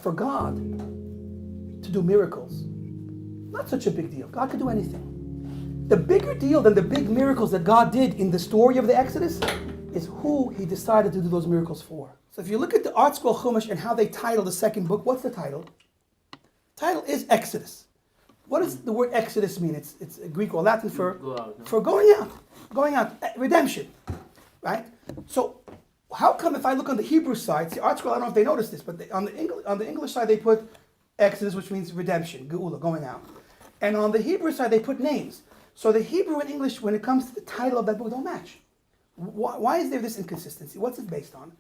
For God to do miracles, not such a big deal. God could do anything. The bigger deal than the big miracles that God did in the story of the Exodus is who he decided to do those miracles for. So if you look at the Art Scroll Chumash and how they title the second book, what's the title? The title is Exodus. What does the word Exodus mean? It's Greek or Latin for going out, redemption, right? So how come if I look on the Hebrew side, the Art Scroll, I don't know if they noticed this, but on the English side they put Exodus, which means redemption, geula, going out. And on the Hebrew side they put names. So the Hebrew and English, when it comes to the title of that book, don't match. Why is there this inconsistency? What's it based on?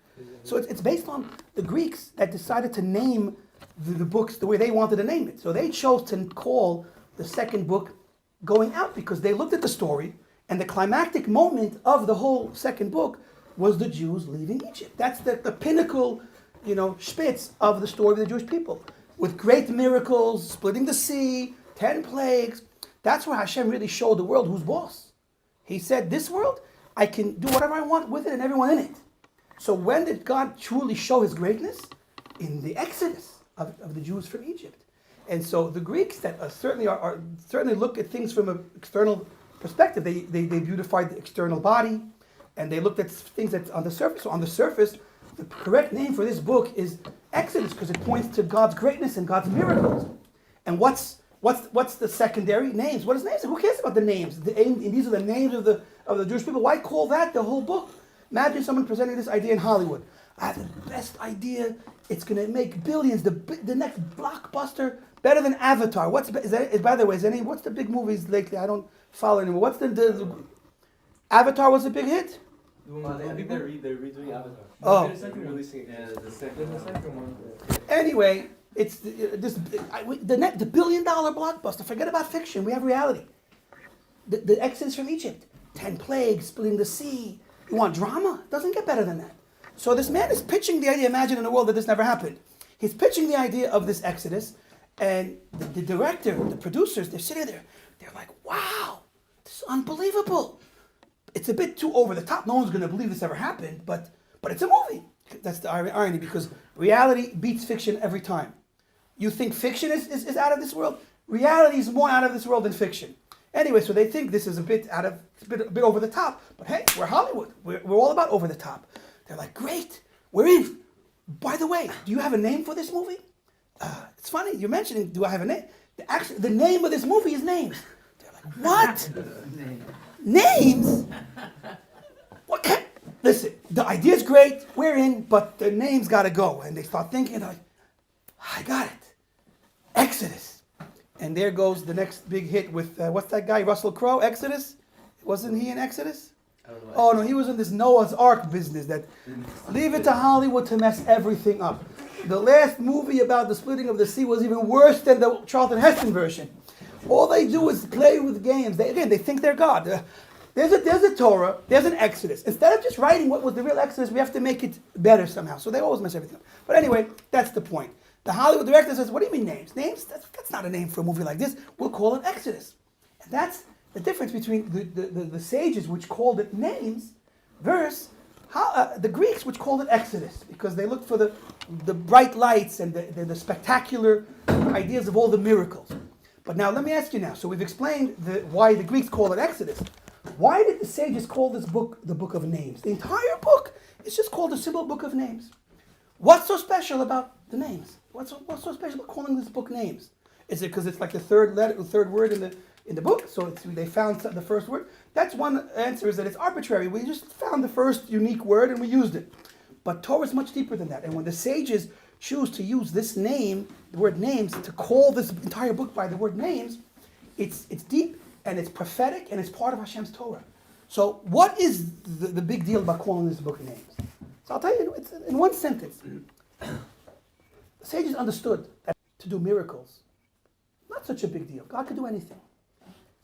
So it's based on the Greeks that decided to name the books the way they wanted to name it. So they chose to call the second book Going Out because they looked at the story and the climactic moment of the whole second book was the Jews leaving Egypt. That's the pinnacle, spitz of the story of the Jewish people. With great miracles, splitting the sea, 10 plagues. That's where Hashem really showed the world who's boss. He said, this world, I can do whatever I want with it and everyone in it. So when did God truly show his greatness? In the Exodus of the Jews from Egypt. And so the Greeks that certainly look at things from an external perspective. They beautified the external body and they looked at things that's on the surface. So on the surface, the correct name for this book is Exodus because it points to God's greatness and God's miracles. And what's the secondary names? What is names? Who cares about the names? These are the names of the Jewish people. Why call that the whole book? Imagine someone presenting this idea in Hollywood. I have the best idea. It's going to make billions. The next blockbuster, better than Avatar. By the way, what's the big movies lately? I don't follow anymore. What's the Avatar was a big hit? I think they're redoing Avatar. Oh. The second one. Anyway, it's the billion-dollar blockbuster. Forget about fiction. We have reality. The Exodus from Egypt. 10 plagues, splitting the sea. You want drama? It doesn't get better than that. So this man is pitching the idea, imagine in a world that this never happened. He's pitching the idea of this Exodus, and the director, the producers, they're sitting there. They're like, wow, this is unbelievable. It's a bit too over the top. No one's going to believe this ever happened, but it's a movie. That's the irony, because reality beats fiction every time. You think fiction is out of this world? Reality is more out of this world than fiction. Anyway, so they think this is a bit over the top. But hey, we're Hollywood. We're all about over the top. They're like, great, we're in. By the way, do you have a name for this movie? It's funny, you're mentioning, do I have a name? Actually, the name of this movie is Names. They're like, what? Names? Listen, the idea's great, we're in, but the name's got to go. And they start thinking, they're like, I got it. Exodus. And there goes the next big hit with, what's that guy, Russell Crowe, Exodus? Wasn't he in Exodus? Oh no, he was in this Noah's Ark business that leave it to Hollywood to mess everything up. The last movie about the splitting of the sea was even worse than the Charlton Heston version. All they do is play with games. They think they're God. There's a Torah, there's an Exodus. Instead of just writing what was the real Exodus, we have to make it better somehow. So they always mess everything up. But anyway, that's the point. The Hollywood director says, what do you mean names? Names? That's not a name for a movie like this. We'll call it Exodus. And that's the difference between the sages, which called it names, versus the Greeks, which called it Exodus, because they looked for the bright lights and the spectacular ideas of all the miracles. But now let me ask you now. So we've explained why the Greeks call it Exodus. Why did the sages call this book the Book of Names? The entire book is just called the simple Book of Names. What's so special about the names? What's so special about calling this book Names? Is it because it's like the third word in the book? So they found the first word? That's one answer, is that it's arbitrary. We just found the first unique word and we used it. But Torah is much deeper than that. And when the sages choose to use this name, the word names, to call this entire book by the word names, it's deep and it's prophetic and it's part of Hashem's Torah. So what is the big deal about calling this book Names? So I'll tell you, it's in one sentence. The sages understood that to do miracles, not such a big deal. God could do anything.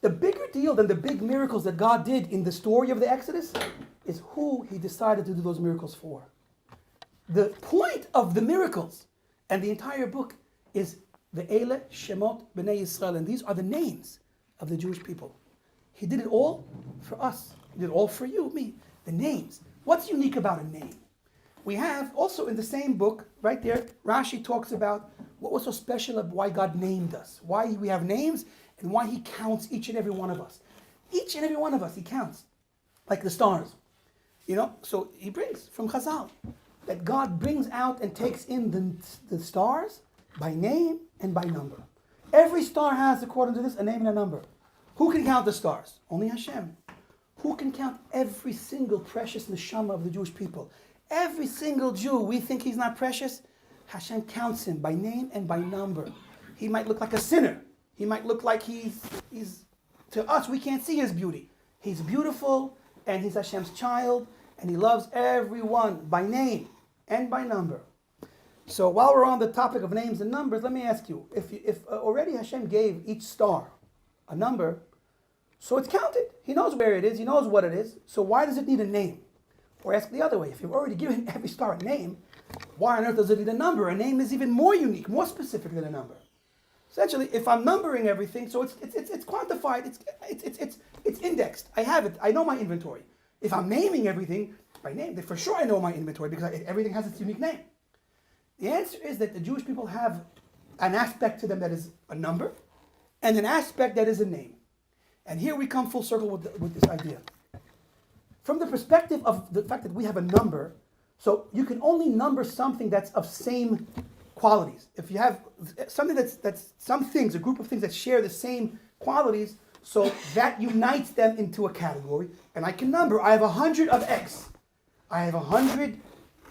The bigger deal than the big miracles that God did in the story of the Exodus is who he decided to do those miracles for. The point of the miracles and the entire book is Ve'ele Shemot B'nai Yisrael, and these are the names of the Jewish people. He did it all for us. He did it all for you, me. The names. What's unique about a name? we have also in the same book, right there, Rashi talks about what was so special of why God named us, why we have names, and why he counts each and every one of us. Each and every one of us, he counts, like the stars. So he brings from Chazal that God brings out and takes in the stars by name and by number. Every star has, according to this, a name and a number. Who can count the stars? Only Hashem. Who can count every single precious neshama of the Jewish people? Every single Jew, we think he's not precious. Hashem counts him by name and by number. He might look like a sinner. He might look like he's to us, we can't see his beauty. He's beautiful, and he's Hashem's child, and he loves everyone by name and by number. So while we're on the topic of names and numbers, let me ask you, if already Hashem gave each star a number, so it's counted. He knows where it is. He knows what it is. So why does it need a name? Or ask the other way. If you've already given every star a name, why on earth does it need a number? A name is even more unique, more specific than a number. Essentially, if I'm numbering everything, so it's quantified, it's indexed. I have it. I know my inventory. If I'm naming everything by name, then for sure I know my inventory because everything has its unique name. The answer is that the Jewish people have an aspect to them that is a number, and an aspect that is a name. And here we come full circle with this idea. From the perspective of the fact that we have a number, so you can only number something that's of same qualities. If you have something that's some things, a group of things that share the same qualities, so that unites them into a category, and I can number. I have 100 of X. I have 100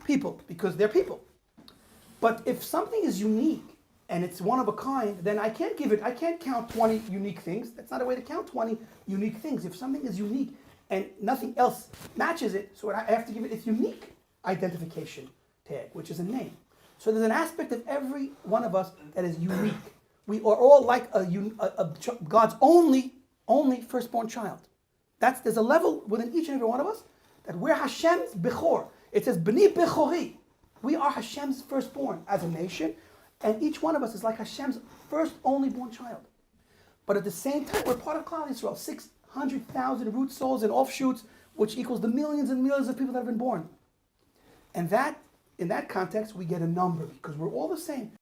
people because they're people. But if something is unique and it's one of a kind, then I can't count 20 unique things. That's not a way to count 20 unique things. If something is unique and nothing else matches it, so I have to give it its unique identification tag, which is a name. So there's an aspect of every one of us that is unique. We are all like God's only firstborn child. There's a level within each and every one of us that we're Hashem's Bechor. It says, B'ni Bechori. We are Hashem's firstborn as a nation, and each one of us is like Hashem's first only born child. But at the same time, we're part of Klal Yisrael, 600,000 root souls and offshoots, which equals the millions and millions of people that have been born. And in that context, we get a number because we're all the same.